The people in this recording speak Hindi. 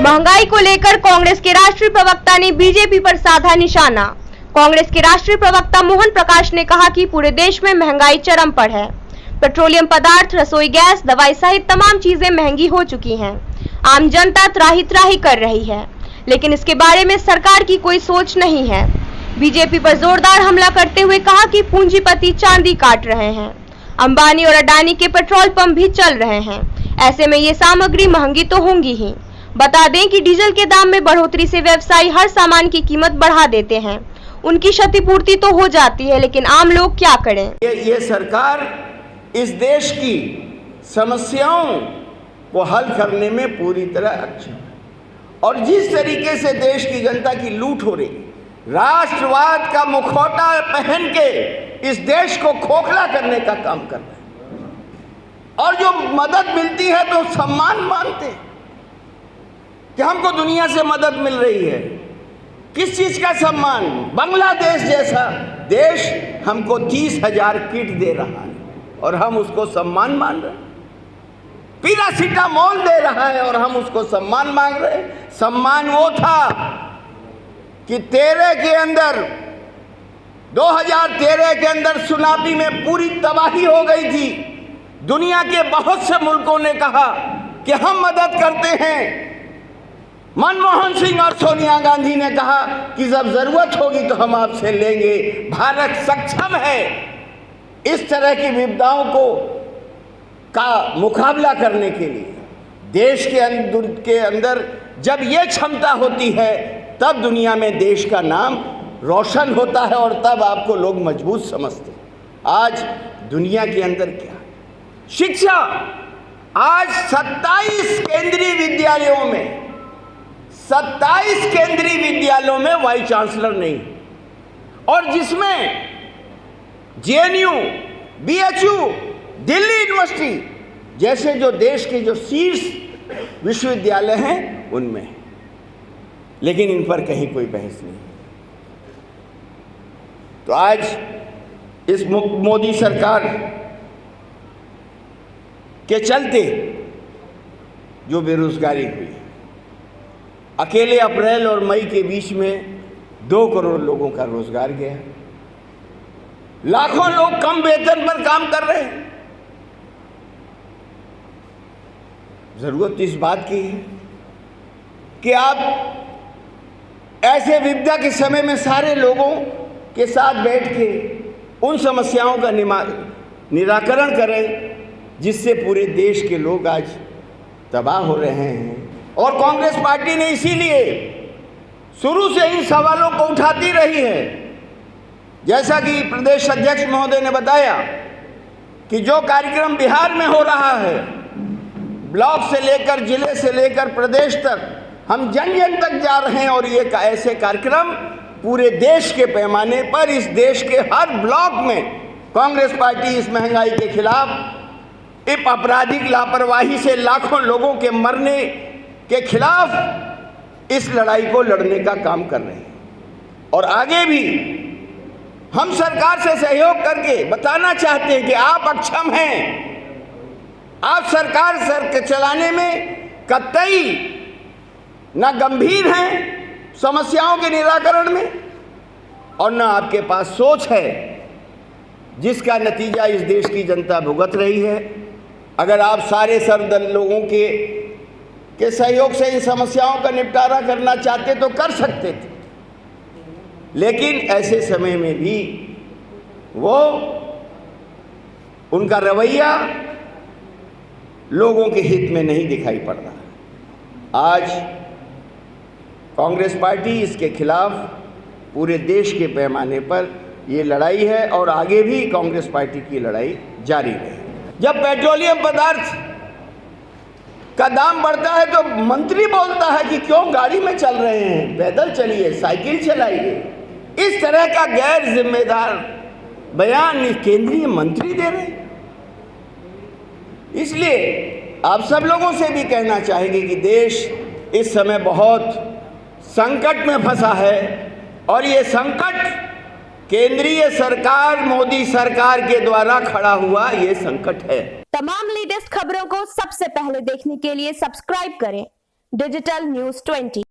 महंगाई को लेकर कांग्रेस के राष्ट्रीय प्रवक्ता ने बीजेपी पर साधा निशाना। कांग्रेस के राष्ट्रीय प्रवक्ता मोहन प्रकाश ने कहा कि पूरे देश में महंगाई चरम पर है। पेट्रोलियम पदार्थ, रसोई गैस, दवाई सहित तमाम चीजें महंगी हो चुकी हैं। आम जनता त्राही त्राही कर रही है, लेकिन इसके बारे में सरकार की कोई सोच नहीं है। बीजेपी पर जोरदार हमला करते हुए कहा कि पूंजीपति चांदी काट रहे हैं। अंबानी और अडानी के पेट्रोल पंप भी चल रहे हैं। ऐसे में ये सामग्री महंगी तो होंगी ही। बता दें कि डीजल के दाम में बढ़ोतरी से व्यवसायी हर सामान की कीमत बढ़ा देते हैं। उनकी क्षतिपूर्ति तो हो जाती है, लेकिन आम लोग क्या करें। ये सरकार इस देश की समस्याओं को हल करने में पूरी तरह अक्षम है। और जिस तरीके से देश की जनता की लूट हो रही, राष्ट्रवाद का मुखौटा पहन के इस देश को खोखला करने का काम कर रहे हैं। और जो मदद मिलती है तो सम्मान मानते हैं कि हमको दुनिया से मदद मिल रही है। किस चीज का सम्मान? बांग्लादेश जैसा देश हमको 30,000 किट दे रहा है और हम उसको सम्मान मान रहे हैं। पैरासिटामोल दे रहा है और हम उसको सम्मान मांग रहे हैं। सम्मान वो था कि 2013 के अंदर सुनामी में पूरी तबाही हो गई थी। दुनिया के बहुत से मुल्कों ने कहा कि हम मदद करते हैं। मनमोहन सिंह और सोनिया गांधी ने कहा कि जब जरूरत होगी तो हम आपसे लेंगे। भारत सक्षम है इस तरह की विपदाओं का मुकाबला करने के लिए। देश के अंदर जब ये क्षमता होती है तब दुनिया में देश का नाम रोशन होता है और तब आपको लोग मजबूत समझते हैं। आज दुनिया के अंदर क्या शिक्षा, आज 27 केंद्रीय विद्यालयों में वाइस चांसलर नहीं, और जिसमें जेएनयू, बीएचयू, दिल्ली यूनिवर्सिटी जैसे जो देश के जो शीर्ष विश्वविद्यालय हैं उनमें है। लेकिन इन पर कहीं कोई बहस नहीं। तो आज इस मोदी सरकार के चलते जो बेरोजगारी हुई, अकेले अप्रैल और मई के बीच में 2 करोड़ लोगों का रोजगार गया। लाखों लोग कम वेतन पर काम कर रहे हैं। जरूरत इस बात की है कि आप ऐसे विपदा के समय में सारे लोगों के साथ बैठ के उन समस्याओं का निराकरण करें जिससे पूरे देश के लोग आज तबाह हो रहे हैं। और कांग्रेस पार्टी ने इसीलिए शुरू से इन सवालों को उठाती रही है। जैसा कि प्रदेश अध्यक्ष महोदय ने बताया कि जो कार्यक्रम बिहार में हो रहा है, ब्लॉक से लेकर जिले से लेकर प्रदेश तक, हम जन जन तक जा रहे हैं। और ये ऐसे कार्यक्रम पूरे देश के पैमाने पर, इस देश के हर ब्लॉक में कांग्रेस पार्टी इस महंगाई के खिलाफ, इस आपराधिक लापरवाही से लाखों लोगों के मरने के खिलाफ इस लड़ाई को लड़ने का काम कर रहे हैं। और आगे भी हम सरकार से सहयोग करके बताना चाहते हैं कि आप अक्षम हैं। आप सरकार चलाने में कतई ना गंभीर हैं समस्याओं के निराकरण में, और ना आपके पास सोच है जिसका नतीजा इस देश की जनता भुगत रही है। अगर आप सारे सरदल लोगों के सहयोग से इन समस्याओं का निपटारा करना चाहते तो कर सकते थे, लेकिन ऐसे समय में भी उनका रवैया लोगों के हित में नहीं दिखाई पड़ रहा। आज कांग्रेस पार्टी इसके खिलाफ पूरे देश के पैमाने पर ये लड़ाई है और आगे भी कांग्रेस पार्टी की लड़ाई जारी रहेगी। जब पेट्रोलियम पदार्थ का दाम बढ़ता है तो मंत्री बोलता है कि क्यों गाड़ी में चल रहे हैं, पैदल चलिए, साइकिल चलाइए। इस तरह का गैर जिम्मेदार बयान केंद्रीय मंत्री दे रहे हैं। इसलिए आप सब लोगों से भी कहना चाहेंगे कि देश इस समय बहुत संकट में फंसा है और ये संकट केंद्रीय सरकार, मोदी सरकार के द्वारा खड़ा हुआ ये संकट है। तमाम लेटेस्ट खबरों को सबसे पहले देखने के लिए सब्सक्राइब करें डिजिटल न्यूज 20।